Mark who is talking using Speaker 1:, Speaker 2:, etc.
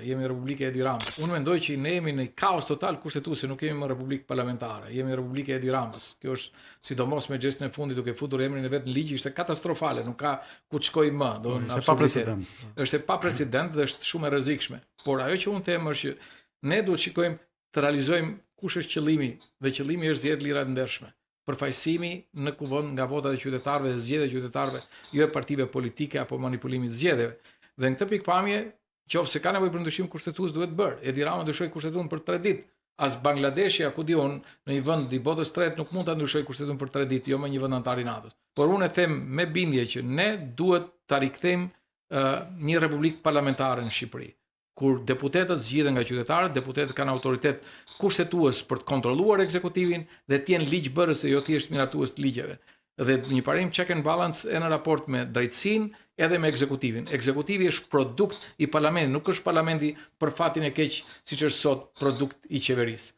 Speaker 1: jemi Republikë e Edi Ramës. Unë mendoj që ne jemi në kaos total kushtetues, se nuk kemi më Republikë parlamentare, jemi Republikë e Edi Ramës. Kjo është sidomos me gjestin e fundit duke futur emrin e vet në ligj, ishte katastrofale, nuk ka ku të shkojë më, do në absolutitet. Është e paprecedent dhe është shumë e rrezikshme. Por ajo që unë them është që ne duhet shikojmë të realizojmë kush është qëllimi, dhe qëllimi është zgjedhje lira të ndershme. Përfaqësimi në kuvend nga votat e qytetarëve dhe zgjedhja e qytetarëve, jo e partive politike apo manipulimit të zgjedhjeve. Dhe në këtë pikpamje, qoftë se ka nevojë për ndryshim kushtetues duhet bërë. Edi Rama ndryshoi kushtetuesin për 3 ditë. As Bangladeshi, ku diun, në një vend i botës së tretë nuk mund ta ndryshojë kushtetuesin për 3 ditë, jo me një vend antar i NATO-s. Por unë e them me bindje që ne duhet ta rikthejmë një republikë parlamentare në Shqipëri, kur deputetët zgjidhen nga qytetarët, deputetët kanë autoritet kushtetues për të kontrolluar ekzekutivin dhe të jenë ligjbërës e jo thjesht miratues të ligjeve. Dhe një parim check and balance e në raport me drejtësinë edhe me ekzekutivin. Ekzekutivi është produkt i parlamentit, nuk është parlamenti për fatin e keq siç është sot produkt i qeverisë.